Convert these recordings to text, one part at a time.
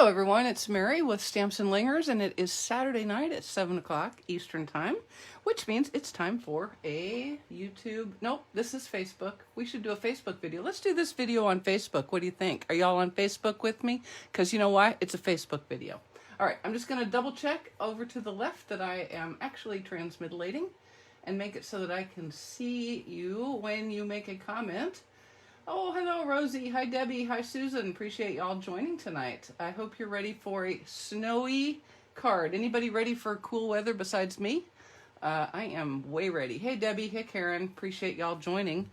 Hello everyone, it's Mary with Stamps-N-Lingers, and it is Saturday night at 7 o'clock Eastern Time, which means it's time for a YouTube, nope, this is Facebook. We should do a Facebook video. Let's do this video on Facebook. What do you think? Are y'all on Facebook with me? Because you know why? It's a Facebook video. All right, I'm just going to double check over to the left that I am actually transmitilating and make it so that I can see you when you make a comment. Oh, hello, Rosie. Hi, Debbie. Hi, Susan. Appreciate y'all joining tonight. I hope you're ready for a snowy card. Anybody ready for cool weather besides me? I am way ready. Hey, Debbie. Hey, Karen. Appreciate y'all joining.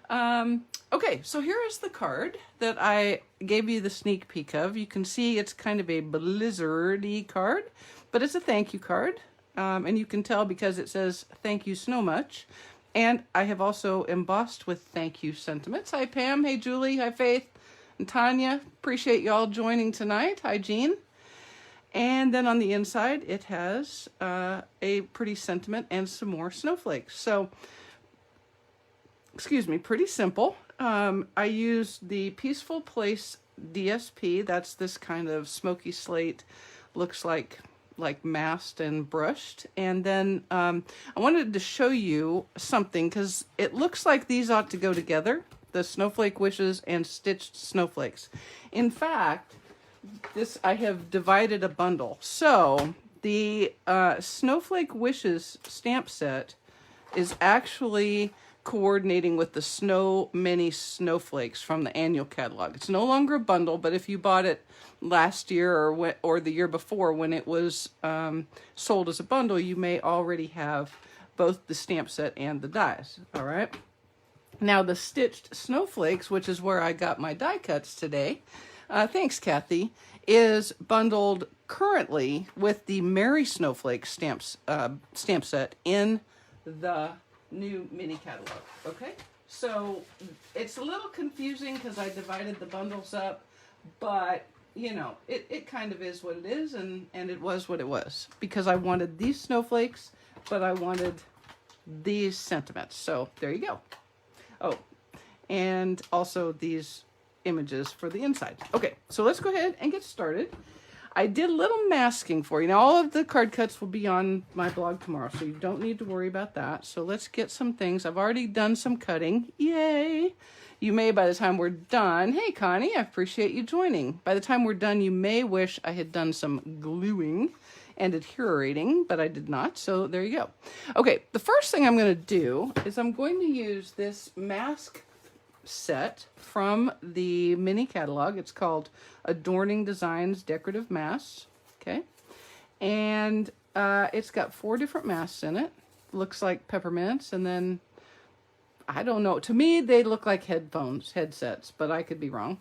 Okay, so here is the card that I gave you the sneak peek of. You can see it's kind of a blizzardy card, but it's a thank you card. And you can tell because it says thank you so much. And I have also embossed with thank you sentiments. Hi, Pam. Hey, Julie. Hi, Faith. And Tanya. Appreciate y'all joining tonight. Hi, Jean. And then on the inside, it has a pretty sentiment and some more snowflakes. So, excuse me, pretty simple. I used the Peaceful Place DSP. That's this kind of smoky slate. Looks like masked and brushed. And then I wanted to show you something because it looks like these ought to go together, the Snowflake Wishes and Stitched Snowflakes. In fact, I have divided a bundle. So the Snowflake Wishes stamp set is actually coordinating with the Snow Mini Snowflakes from the annual catalog. It's no longer a bundle, but if you bought it last year or the year before when it was sold as a bundle, you may already have both the stamp set and the dies. All right. Now the Stitched Snowflakes, which is where I got my die cuts today, thanks Kathy, is bundled currently with the Merry Snowflake stamp set in the new mini catalog. Okay, so it's a little confusing because I divided the bundles up, but you know, it kind of is what it is, and it was what it was because I wanted these snowflakes, but I wanted these sentiments. So there you go. Oh, and also these images for the inside. Okay, so let's go ahead and get started. I did a little masking for you. Now, all of the card cuts will be on my blog tomorrow, so you don't need to worry about that. So let's get some things. I've already done some cutting. Yay! You may, by the time we're done, hey, Connie, I appreciate you joining. By the time we're done, you may wish I had done some gluing and adherating, but I did not, so there you go. Okay, the first thing I'm going to do is I'm going to use this mask set from the mini catalog. It's called Adorning Designs Decorative Masks. Okay, and it's got 4 different masks in it. Looks like peppermints, and then I don't know, to me they look like headsets, but I could be wrong.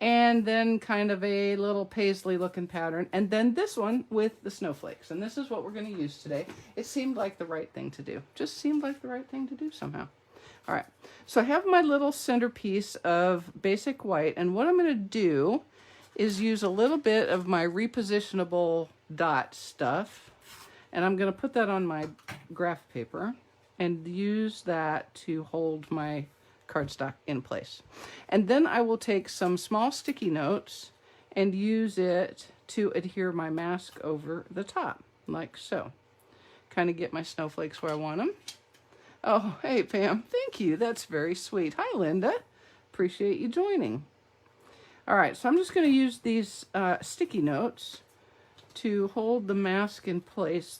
And then kind of a little paisley looking pattern, and then this one with the snowflakes, and this is what we're going to use today. It seemed like the right thing to do. Just seemed like the right thing to do somehow. All right, so I have my little centerpiece of basic white, and what I'm going to do is use a little bit of my repositionable dot stuff, and I'm going to put that on my graph paper and use that to hold my cardstock in place. And then I will take some small sticky notes and use it to adhere my mask over the top, like so. Kind of get my snowflakes where I want them. Oh, hey, Pam. Thank you. That's very sweet. Hi, Linda. Appreciate you joining. All right, so I'm just going to use these sticky notes to hold the mask in place.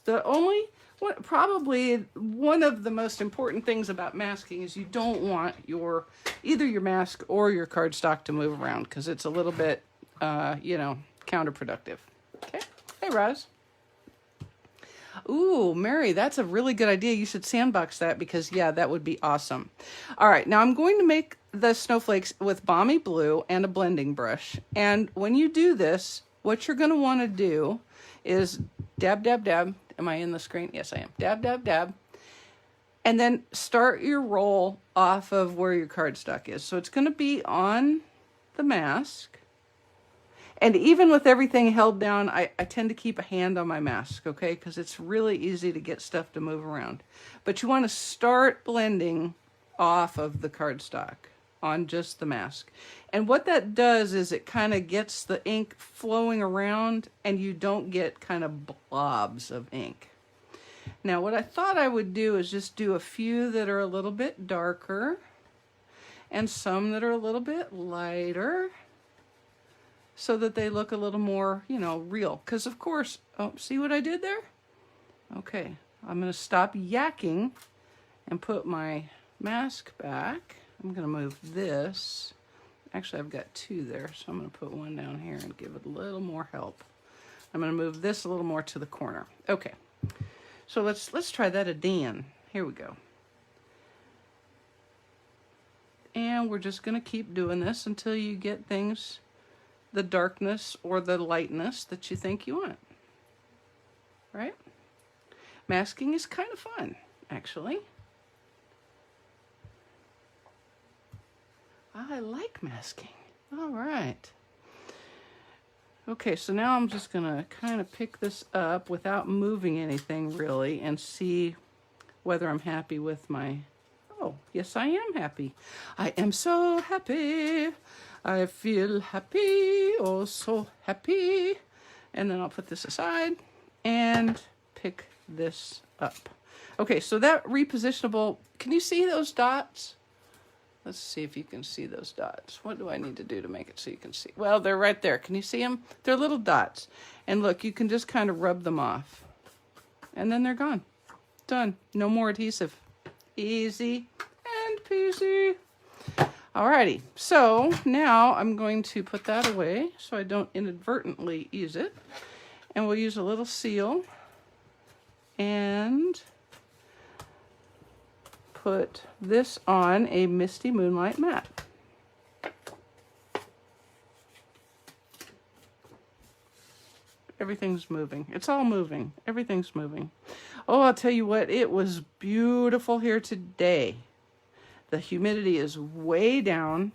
Probably one of the most important things about masking is you don't want either your mask or your cardstock to move around because it's a little bit, counterproductive. Okay. Hey, Roz. Ooh, Mary, that's a really good idea. You should sandbox that because, yeah, that would be awesome. All right, now I'm going to make the snowflakes with Balmy Blue and a blending brush. And when you do this, what you're going to want to do is dab, dab, dab. Am I in the screen? Yes, I am. Dab, dab, dab. And then start your roll off of where your cardstock is. So it's going to be on the mask. And even with everything held down, I tend to keep a hand on my mask, okay? Because it's really easy to get stuff to move around. But you want to start blending off of the cardstock. on just the mask. And what that does is it kind of gets the ink flowing around and you don't get kind of blobs of ink. Now what I thought I would do is just do a few that are a little bit darker and some that are a little bit lighter so that they look a little more, you know, real. Because of course, oh, see what I did there? Okay, I'm going to stop yakking and put my mask back. I'm going to move this. Actually, I've got two there, so I'm going to put one down here and give it a little more help. I'm going to move this a little more to the corner. Okay, so let's try that again. Here we go. And we're just going to keep doing this until you get things, the darkness or the lightness that you think you want. Right? Masking is kind of fun, actually. I like masking. All right. Okay, so now I'm just gonna kind of pick this up without moving anything really and see whether I'm happy with my, oh, yes I am happy. I am so happy. I feel happy, oh so happy. And then I'll put this aside and pick this up. Okay, so that repositionable, can you see those dots? Let's see if you can see those dots. What do I need to do to make it so you can see? Well, they're right there. Can you see them? They're little dots. And look, you can just kind of rub them off. And then they're gone. Done. No more adhesive. Easy and peasy. Alrighty, so now I'm going to put that away so I don't inadvertently use it. And we'll use a little seal and put this on a Misty Moonlight mat. Everything's moving. It's all moving. Everything's moving. Oh, I'll tell you what, it was beautiful here today. The humidity is way down.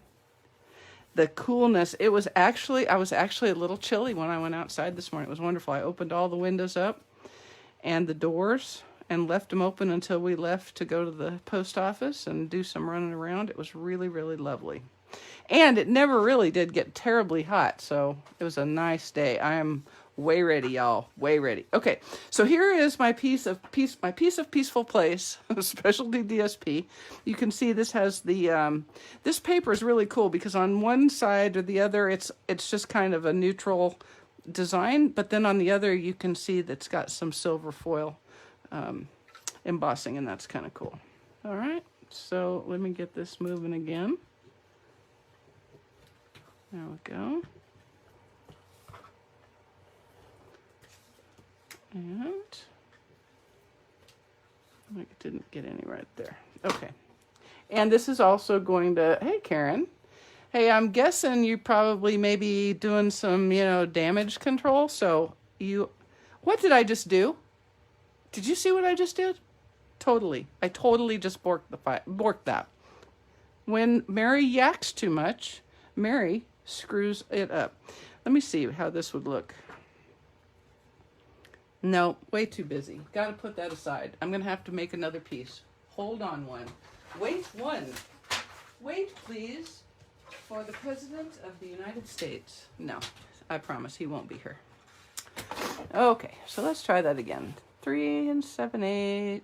The coolness, I was actually a little chilly when I went outside this morning. It was wonderful. I opened all the windows up and the doors and left them open until we left to go to the post office and do some running around. It was really, really lovely. And it never really did get terribly hot, so it was a nice day. I am way ready, y'all. Way ready. Okay, so here is my piece of Peaceful Place, specialty DSP. You can see this has the this paper is really cool because on one side or the other it's just kind of a neutral design, but then on the other you can see that's got some silver foil embossing, and that's kind of cool. All right, so let me get this moving again. There we go. And I didn't get any right there. Okay. And this is also going to, hey Karen, hey, I'm guessing you probably maybe doing some, you know, damage control. So what did I just do? Did you see what I just did? Totally. I totally just borked that. When Mary yaks too much, Mary screws it up. Let me see how this would look. No, way too busy. Got to put that aside. I'm going to have to make another piece. Hold on one. Wait one. Wait, please, for the President of the United States. No, I promise he won't be here. Okay, so let's try that again. 3 7/8.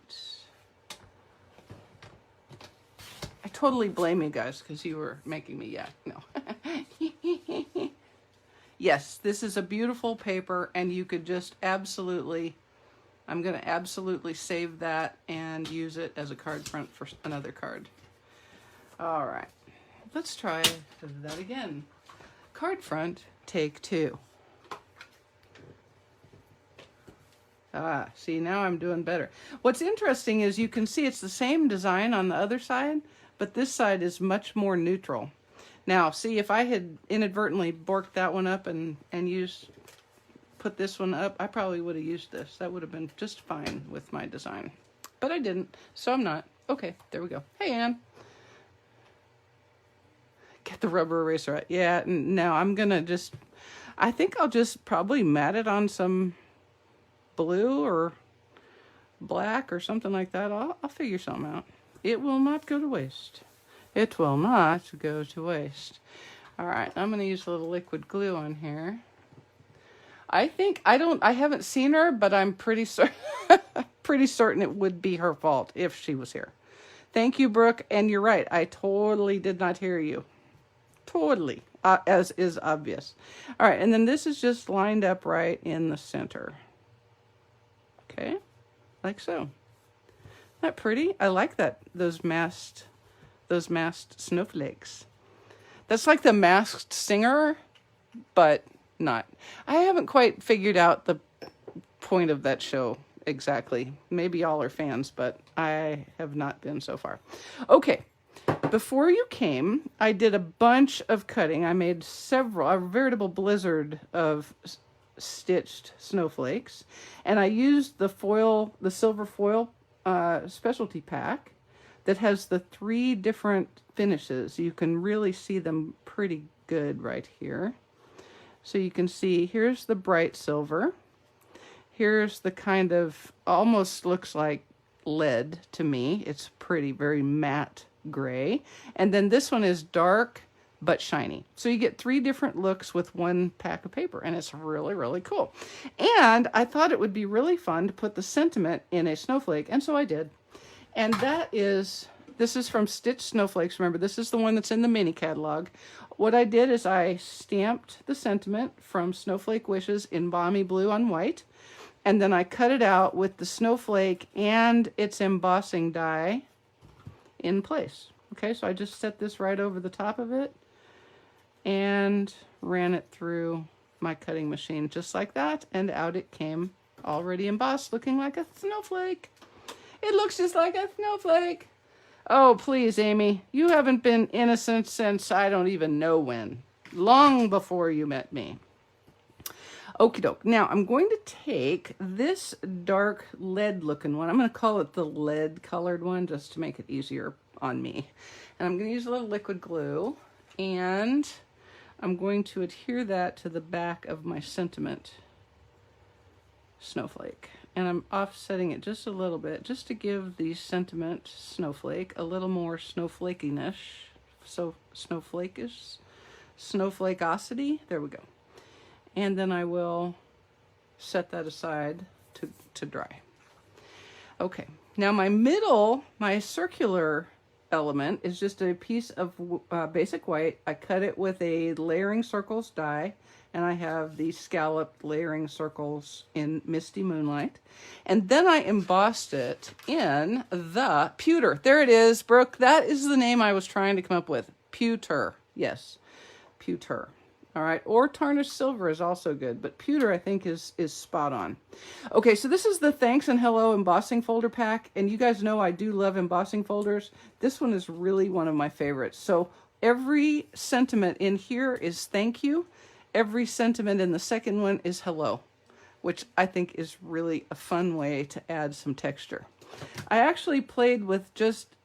I totally blame you guys because you were making me yak. No. Yes, this is a beautiful paper, and you could just absolutely, I'm going to absolutely save that and use it as a card front for another card. All right, let's try that again. Card front, take 2. Ah, see, now I'm doing better. What's interesting is you can see it's the same design on the other side, but this side is much more neutral. Now, see, if I had inadvertently borked that one up and put this one up, I probably would have used this. That would have been just fine with my design. But I didn't, so I'm not. Okay, there we go. Hey, Ann. Get the rubber eraser out. Yeah, no, I'm going to just, I think I'll just probably mat it on some blue or black or something like that. I'll figure something out. It will not go to waste. It will not go to waste. All right, I'm going to use a little liquid glue on here. I haven't seen her, but I'm pretty certain it would be her fault if she was here. Thank you, Brooke. And you're right. I totally did not hear you. Totally, as is obvious. All right, and then this is just lined up right in the center. Okay, like so. Isn't that pretty? I like that, those masked snowflakes. That's like the Masked Singer, but not. I haven't quite figured out the point of that show exactly. Maybe y'all are fans, but I have not been so far. Okay, before you came, I did a bunch of cutting. I made a veritable blizzard of stitched snowflakes, and I used the silver foil specialty pack that has the 3 different finishes. You can really see them pretty good right here. So you can see here's the bright silver. Here's the kind of, almost looks like lead to me. It's pretty, very matte gray. And then this one is dark but shiny. So you get 3 different looks with 1 pack of paper, and it's really, really cool. And I thought it would be really fun to put the sentiment in a snowflake, and so I did. And this is from Stitch Snowflakes. Remember, this is the one that's in the mini catalog. What I did is I stamped the sentiment from Snowflake Wishes in Balmy Blue on white, and then I cut it out with the snowflake and its embossing die in place. Okay, so I just set this right over the top of it and ran it through my cutting machine just like that, and out it came, already embossed, looking like a snowflake. It looks just like a snowflake. Oh, please, Amy, you haven't been innocent since I don't even know when. Long before you met me. Okie doke. Now, I'm going to take this dark lead looking one. I'm going to call it the lead colored one just to make it easier on me. And I'm going to use a little liquid glue, and I'm going to adhere that to the back of my sentiment snowflake. And I'm offsetting it just a little bit, just to give the sentiment snowflake a little more snowflakiness. So snowflakish, snowflakeosity. There we go. And then I will set that aside to dry. Okay, now my circular element is just a piece of basic white. I cut it with a layering circles die, and I have the scalloped layering circles in Misty Moonlight. And then I embossed it in the pewter. There it is, Brooke. That is the name I was trying to come up with. Pewter. Yes, pewter. All right, or tarnished silver is also good, but pewter I think is spot on. Okay, so this is the Thanks and Hello embossing folder pack, and you guys know I do love embossing folders. This one is really one of my favorites. So every sentiment in here is thank you. Every sentiment in the second one is hello, which I think is really a fun way to add some texture. I actually played with just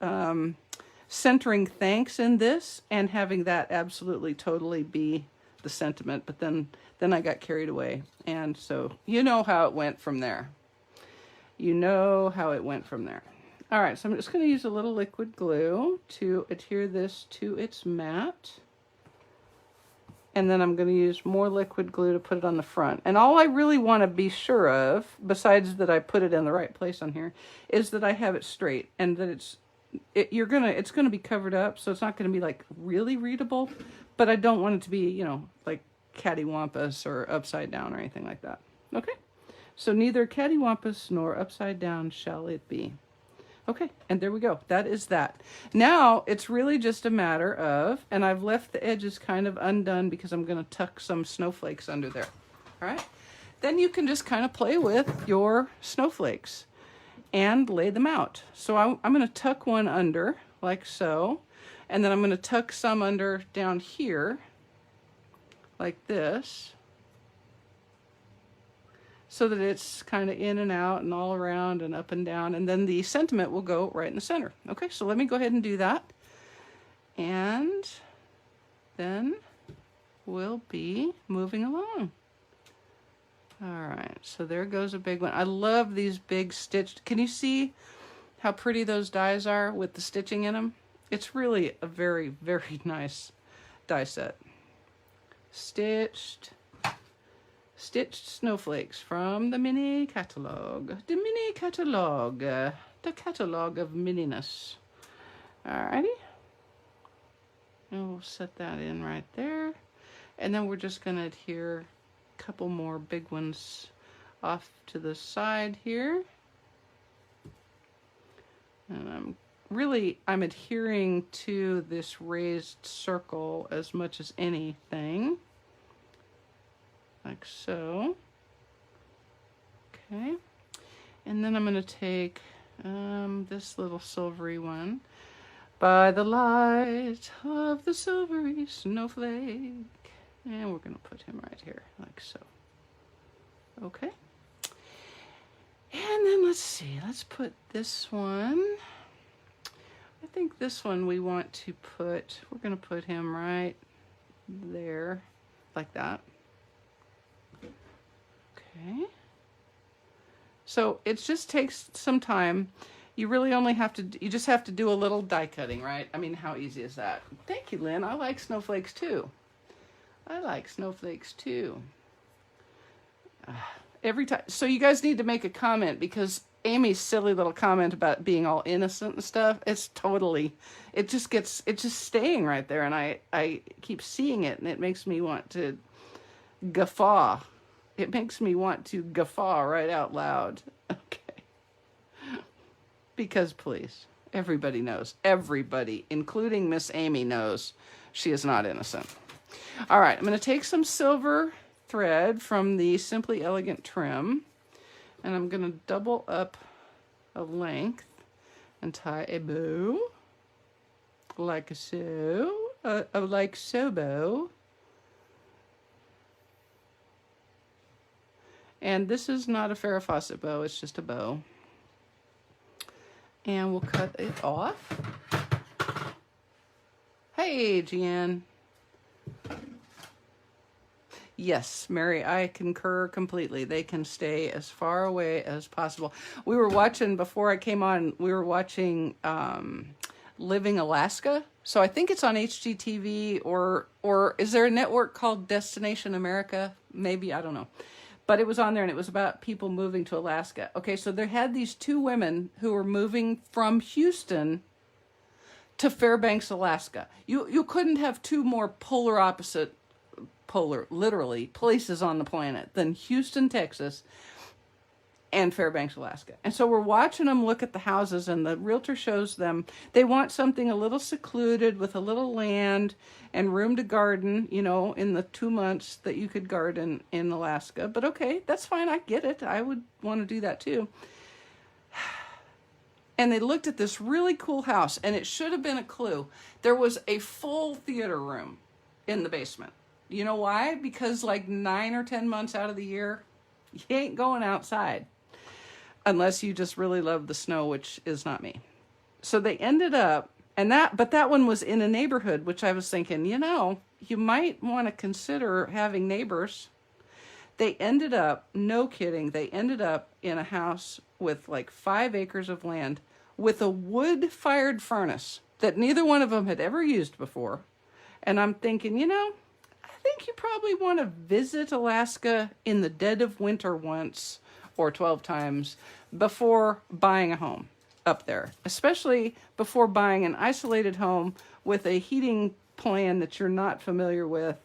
centering thanks in this and having that absolutely totally be the sentiment, but then I got carried away, and so you know how it went from there. You know how it went from there. All right, so I'm just going to use a little liquid glue to adhere this to its mat, and then I'm going to use more liquid glue to put it on the front. And all I really want to be sure of, besides that I put it in the right place on here, is that I have it straight and that it's going to be covered up, so it's not going to be like really readable, but I don't want it to be, you know, like cattywampus or upside down or anything like that. Okay, so neither cattywampus nor upside down shall it be. Okay, and there we go. That is that. Now it's really just a matter of, and I've left the edges kind of undone because I'm going to tuck some snowflakes under there. All right, then you can just kind of play with your snowflakes and lay them out. So I'm going to tuck one under like so, and then I'm going to tuck some under down here like this, so that it's kind of in and out and all around and up and down, and then the sentiment will go right in the center. Okay, so let me go ahead and do that, and then we'll be moving along. All right, so there goes a big one. I love these big stitched. Can you see how pretty those dies are with the stitching in them? It's really a very, very nice die set. Stitched snowflakes from the mini catalog. The mini catalog. The catalog of mininess. Alrighty. And we'll set that in right there. And then we're just going to adhere a couple more big ones off to the side here. And I'm adhering to this raised circle as much as anything. Like so. Okay. And then I'm going to take this little silvery one. By the light of the silvery snowflake. And we're going to put him right here, like so. Okay. And then let's see, let's put this one. I think this one we want to put, we're going to put him right there, like that. Okay. So it just takes some time. You really only have to, you just have to do a little die cutting, right? I mean, how easy is that? Thank you, Lynn. I like snowflakes too. I like snowflakes too. Every time. So you guys need to make a comment, because Amy's silly little comment about being all innocent and stuff, it's just staying right there. And I keep seeing it, and it makes me want to guffaw. It makes me want to guffaw right out loud. Okay. Because please, everybody knows, everybody, including Miss Amy, knows she is not innocent. All right, I'm going to take some silver thread from the Simply Elegant trim, and I'm going to double up a length and tie a bow, like so, like so bow. And this is not a Farrah Fawcett bow, it's just a bow. And we'll cut it off. Hey, Jeanne. Yes, Mary, I concur completely. They can stay as far away as possible. We were watching, before I came on, we were watching Living Alaska. So I think it's on HGTV, or is there a network called Destination America? Maybe, I don't know. But it was on there, and it was about people moving to Alaska. Okay, so they had these two women who were moving from Houston to Fairbanks, Alaska. You couldn't have two more polar opposite, literally, places on the planet than Houston, Texas, and Fairbanks, Alaska. And so we're watching them look at the houses, and the realtor shows them they want something a little secluded with a little land and room to garden, you know, in the 2 months that you could garden in Alaska. But okay, that's fine. I get it. I would want to do that too. And they looked at this really cool house, and it should have been a clue. There was a full theater room in the basement. You know why? Because like 9 or 10 months out of the year, you ain't going outside. Unless you just really love the snow, which is not me. So they ended up, but that one was in a neighborhood, which I was thinking, you know, you might want to consider having neighbors. They ended up, no kidding, they ended up in a house with like 5 acres of land with a wood-fired furnace that neither one of them had ever used before. And I'm thinking, you know, I think you probably want to visit Alaska in the dead of winter once or 12 times before buying a home up there, especially before buying an isolated home with a heating plan that you're not familiar with.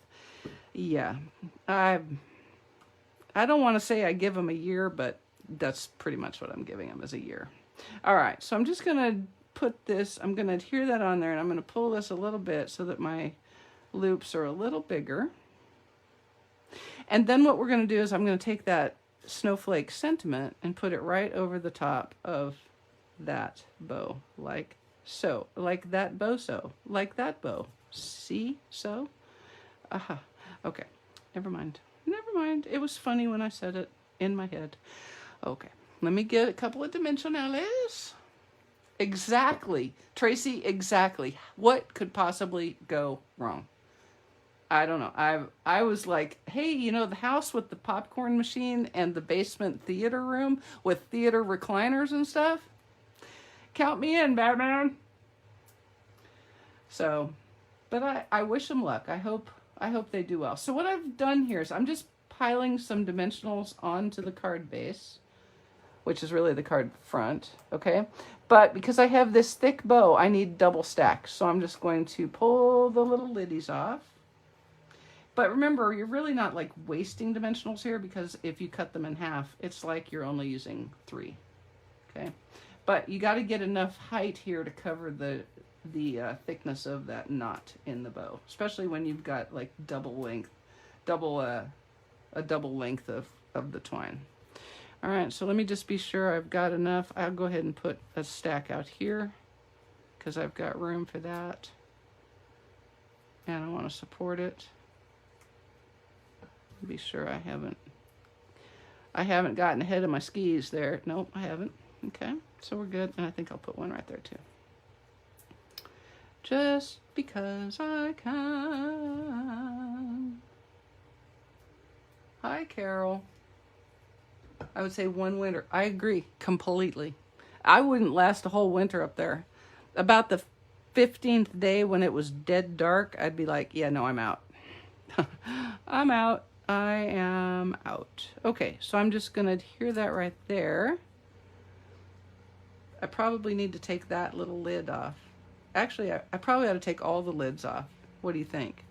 Yeah, I don't want to say I give them a year, but that's pretty much what I'm giving them, is a year. All right, so I'm just going to put this, I'm going to adhere that on there, and I'm going to pull this a little bit so that my loops are a little bigger. And then what we're going to do is I'm going to take that snowflake sentiment and put it right over the top of that bow, like so, like that bow, so, like that bow. See? So? Aha. Okay. Never mind. It was funny when I said it in my head. Okay. Let me get a couple of dimensionales. Exactly. Tracy, exactly. What could possibly go wrong? I don't know. I was like, hey, you know, the house with the popcorn machine and the basement theater room with theater recliners and stuff? Count me in, Batman. So, but I wish them luck. I hope they do well. So what I've done here is I'm just piling some dimensionals onto the card base, which is really the card front, okay? But because I have this thick bow, I need double stacks. So I'm just going to pull the little liddies off. But remember, you're really not like wasting dimensionals here, because if you cut them in half, it's like you're only using 3, okay? But you got to get enough height here to cover the thickness of that knot in the bow, especially when you've got like a double length of the twine. All right, so let me just be sure I've got enough. I'll go ahead and put a stack out here because I've got room for that, and I want to support it. Be sure I haven't gotten ahead of my skis there. Nope, I haven't. Okay, so we're good, and I think I'll put one right there too. Just because I can. Hi, Carol. I would say one winter. I agree completely. I wouldn't last a whole winter up there. About the 15th day when it was dead dark, I'd be like, yeah, no, I'm out. I'm out. I am out. Okay, so I'm just going to adhere that right there. I probably need to take that little lid off. Actually, I probably ought to take all the lids off. What do you think?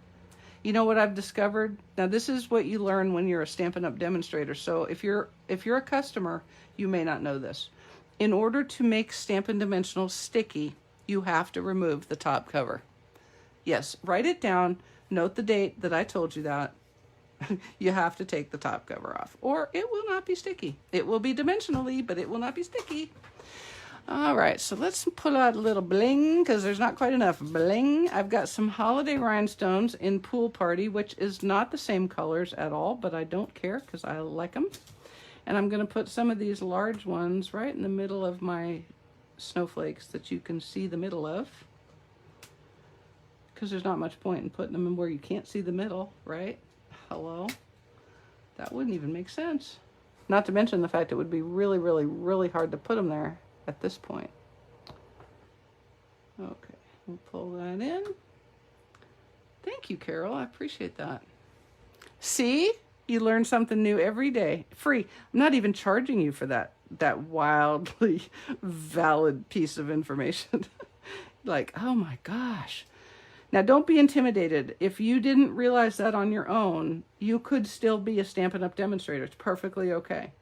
You know what I've discovered? Now, this is what you learn when you're a Stampin' Up! Demonstrator. So if you're a customer, you may not know this. In order to make Stampin' Dimensionals sticky, you have to remove the top cover. Yes, write it down. Note the date that I told you that. You have to take the top cover off, or it will not be sticky. It will be dimensionally, but it will not be sticky. All right, so let's put out a little bling, because there's not quite enough bling. I've got some holiday rhinestones in Pool Party, which is not the same colors at all, but I don't care because I like them. And I'm going to put some of these large ones right in the middle of my snowflakes that you can see the middle of, because there's not much point in putting them in where you can't see the middle, right? Hello? That wouldn't even make sense. Not to mention the fact it would be really, really, really hard to put them there at this point. Okay, we'll pull that in. Thank you, Carol. I appreciate that. See? You learn something new every day. Free. I'm not even charging you for that wildly valid piece of information. Like, oh my gosh. Now, don't be intimidated. If you didn't realize that on your own, you could still be a Stampin' Up! Demonstrator. It's perfectly okay.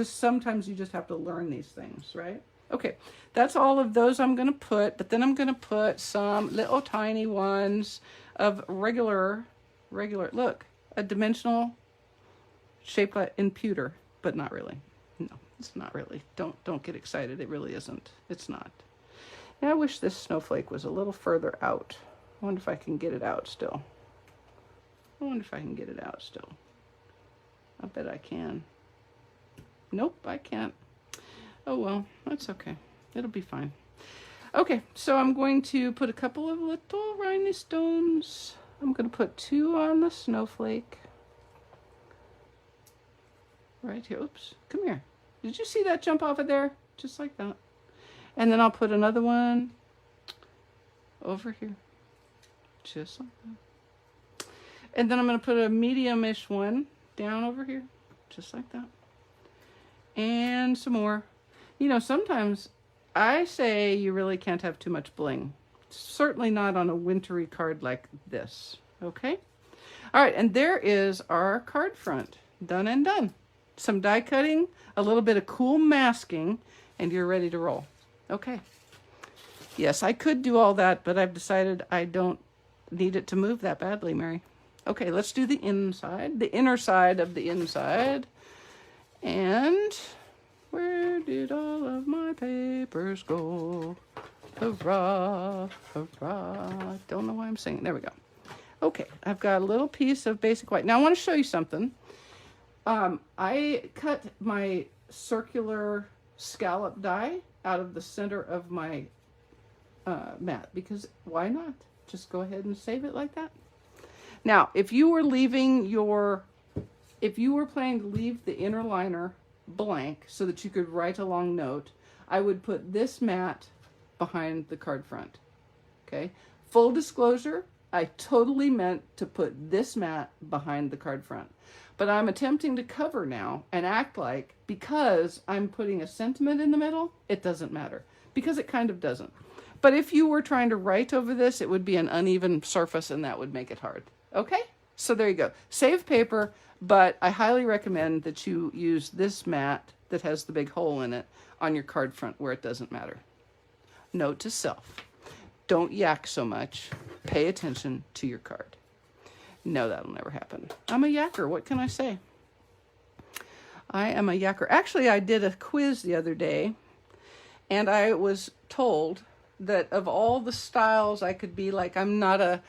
Sometimes you just have to learn these things, right? Okay, that's all of those I'm going to put, but then I'm going to put some little tiny ones of regular, look, a dimensional shaped like in pewter, but not really. No, it's not really. Don't get excited. It really isn't. It's not. Yeah, I wish this snowflake was a little further out. I wonder if I can get it out still. I bet I can. Nope, I can't. Oh well, that's okay. It'll be fine. Okay, so I'm going to put a couple of little rhinestones. I'm going to put 2 on the snowflake. Right here. Oops, come here. Did you see that jump off of there? Just like that. And then I'll put another one over here. Just like that. And then I'm going to put a medium-ish one down over here. Just like that. And some more. You know, sometimes I say you really can't have too much bling. Certainly not on a wintry card like this. Okay? All right, and there is our card front. Done and done. Some die cutting, a little bit of cool masking, and you're ready to roll. Okay. Yes, I could do all that, but I've decided I don't need it to move that badly, Mary. Okay, let's do the inside, the inner side of the inside. And where did all of my papers go? Hurrah, hurrah. Don't know why I'm singing. There we go. Okay, I've got a little piece of basic white. Now I want to show you something. I cut my circular scallop die out of the center of my mat, because why not? Just go ahead and save it like that. Now, if you were planning to leave the inner liner blank so that you could write a long note, I would put this mat behind the card front. Okay? Full disclosure, I totally meant to put this mat behind the card front. But I'm attempting to cover now and act like, because I'm putting a sentiment in the middle, it doesn't matter. Because it kind of doesn't. But if you were trying to write over this, it would be an uneven surface and that would make it hard. Okay? So there you go. Save paper, but I highly recommend that you use this mat that has the big hole in it on your card front where it doesn't matter. Note to self. Don't yak so much. Pay attention to your card. No, that'll never happen. I'm a yacker. What can I say? I am a yacker. Actually, I did a quiz the other day, and I was told that of all the styles I could be like, I'm not a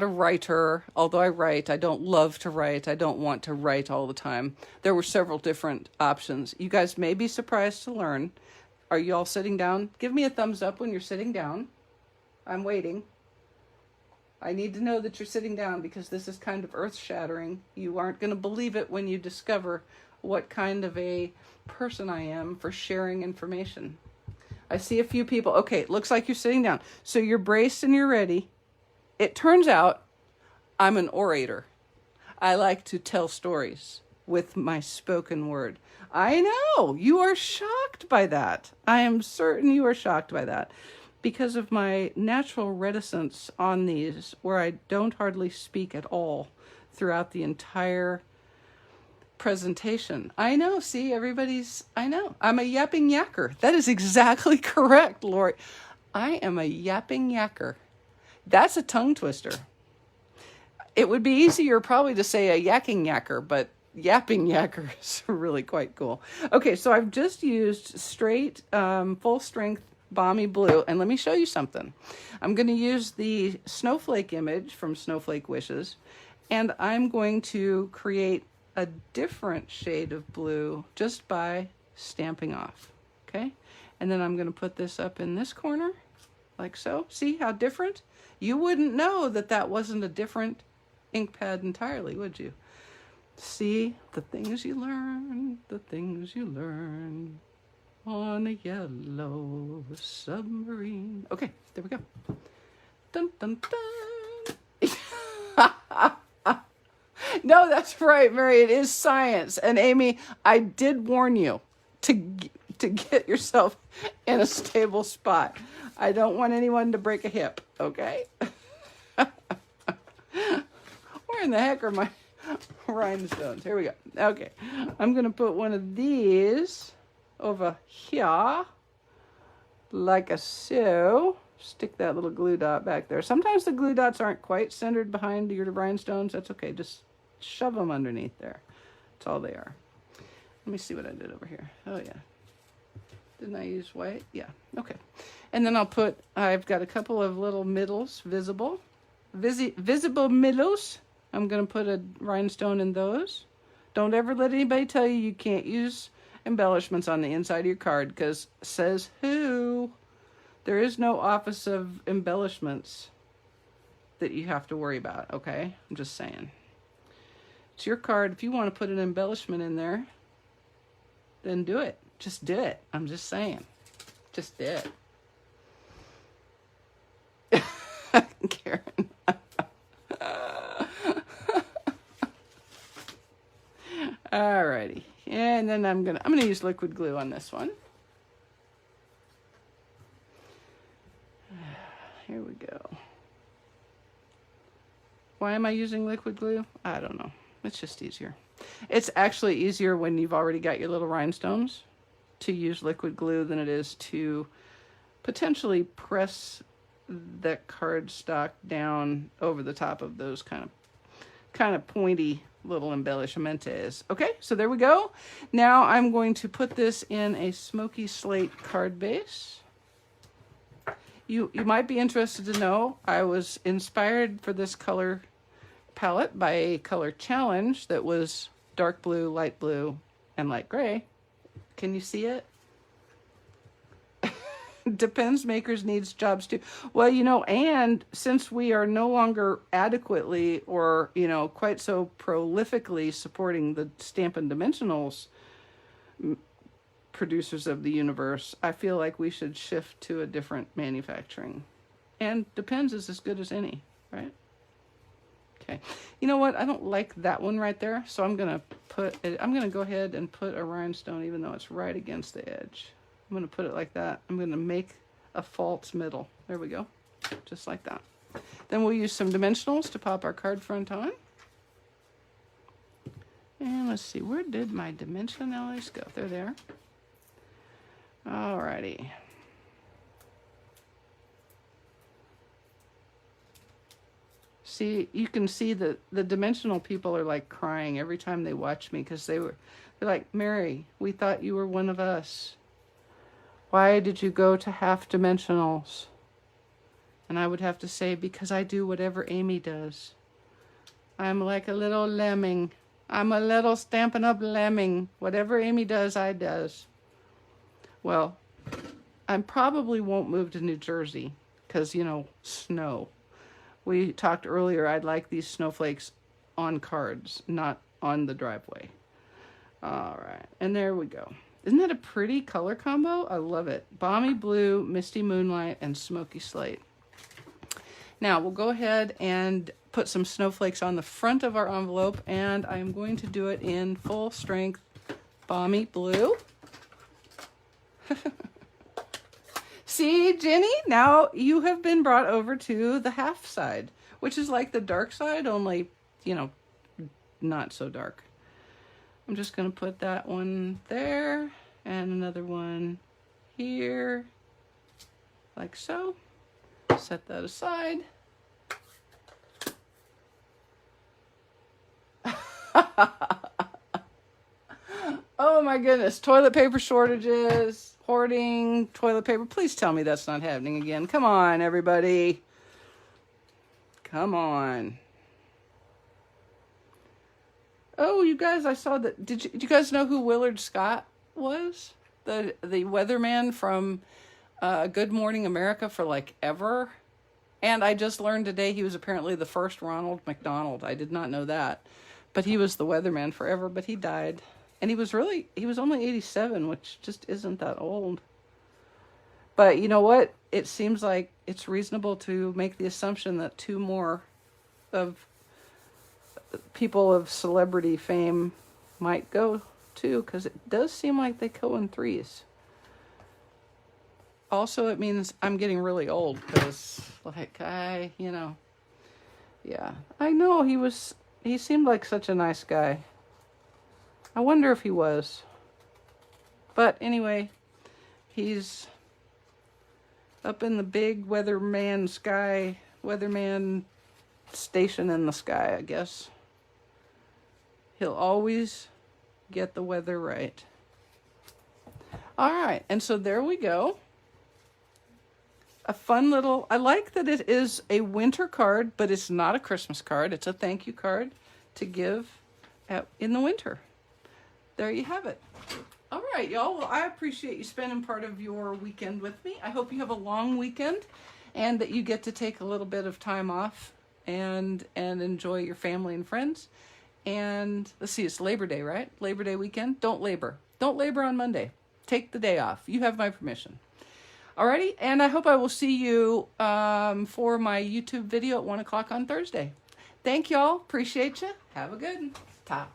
writer, although I write. I don't love to write. I don't want to write all the time. There were several different options. You guys may be surprised to learn. Are you all sitting down? Give me a thumbs up when you're sitting down. I'm waiting. I need to know that you're sitting down because this is kind of earth-shattering. You aren't going to believe it when you discover what kind of a person I am for sharing information. I see a few people. Okay, it looks like you're sitting down. So you're braced and you're ready. It turns out I'm an orator. I like to tell stories with my spoken word. I know, you are shocked by that. I am certain you are shocked by that because of my natural reticence on these where I don't hardly speak at all throughout the entire presentation. I know, see, I know. I'm a yapping yacker. That is exactly correct, Lori. I am a yapping yacker. That's a tongue twister. It would be easier probably to say a yakking yacker, but yapping yacker is really quite cool. Okay, so I've just used straight, full strength balmy blue, and let me show you something. I'm going to use the snowflake image from Snowflake Wishes, and I'm going to create a different shade of blue just by stamping off, okay? And then I'm going to put this up in this corner, like so. See how different? You wouldn't know that that wasn't a different ink pad entirely, would you? See, the things you learn on a yellow submarine. Okay, there we go. Dun, dun, dun. No, that's right, Mary. It is science. And Amy, I did warn you to get yourself in a stable spot. I don't want anyone to break a hip, okay? Where in the heck are my rhinestones? Here we go. Okay, I'm going to put one of these over here, like a so. Stick that little glue dot back there. Sometimes the glue dots aren't quite centered behind your rhinestones. That's okay. Just shove them underneath there. That's all they are. Let me see what I did over here. Oh, yeah. Didn't I use white? Yeah. Okay. And then I've got a couple of little middles visible. Visible middles. I'm going to put a rhinestone in those. Don't ever let anybody tell you you can't use embellishments on the inside of your card, because says who? There is no office of embellishments that you have to worry about, okay? I'm just saying. It's your card. If you want to put an embellishment in there, then do it. Just do it. I'm just saying. Just do it. Karen. Alrighty. And then I'm gonna use liquid glue on this one. Here we go. Why am I using liquid glue? I don't know. It's just easier. It's actually easier when you've already got your little rhinestones to use liquid glue than it is to potentially press the cardstock down over the top of those kind of pointy little embellishments. Okay, so there we go. Now I'm going to put this in a smoky slate card base. You might be interested to know I was inspired for this color palette by a color challenge that was dark blue, light blue, and light gray. Can you see it? Depends, makers needs jobs too. Well, and since we are no longer adequately or, quite so prolifically supporting the Stampin' Dimensionals producers of the universe, I feel like we should shift to a different manufacturing. And depends is as good as any, right? Okay. You know what? I don't like that one right there, so I'm gonna go ahead and put a rhinestone, even though it's right against the edge. I'm gonna put it like that. I'm gonna make a false middle. There we go, just like that. Then we'll use some dimensionals to pop our card front on. And let's see, where did my dimensionalities go? They're there. Alrighty. See, you can see that the dimensional people are like crying every time they watch me, because they're like, Mary, we thought you were one of us. Why did you go to half dimensionals? And I would have to say, because I do whatever Amy does. I'm like a little lemming. I'm a little Stampin' Up! Lemming. Whatever Amy does, I does. Well, I probably won't move to New Jersey because, you know, snow. We talked earlier, I'd like these snowflakes on cards, not on the driveway. All right, and there we go. Isn't that a pretty color combo? I love it. Balmy Blue, Misty Moonlight, and Smoky Slate. Now, we'll go ahead and put some snowflakes on the front of our envelope, and I'm going to do it in full strength Balmy Blue. See, Jenny, now you have been brought over to the half side, which is like the dark side, only, you know, not so dark. I'm just going to put that one there and another one here, like so. Set that aside. Oh my goodness, toilet paper shortages. Hoarding toilet paper. Please tell me that's not happening again. Come on, everybody. Come on. Oh, you guys, I saw that. Did you guys know who Willard Scott was? The weatherman from Good Morning America for like ever. And I just learned today he was apparently the first Ronald McDonald. I did not know that. But he was the weatherman forever, but he died. And he was only 87, which just isn't that old. But you know what? It seems like it's reasonable to make the assumption that two more of people of celebrity fame might go too, because it does seem like they go in threes. Also, it means I'm getting really old, because like yeah, I know he seemed like such a nice guy. I wonder if he was. But anyway, he's up in the big weatherman station in the sky, I guess. He'll always get the weather right. All right, and so there we go. A fun little, I like that it is a winter card, but it's not a Christmas card. It's a thank you card to give in the winter. There you have it. All right, y'all. Well, I appreciate you spending part of your weekend with me. I hope you have a long weekend and that you get to take a little bit of time off and enjoy your family and friends. And let's see, it's Labor Day, right? Labor Day weekend. Don't labor. Don't labor on Monday. Take the day off. You have my permission. Alrighty, and I hope I will see you for my YouTube video at 1 o'clock on Thursday. Thank y'all. Appreciate you. Have a good one. Ta.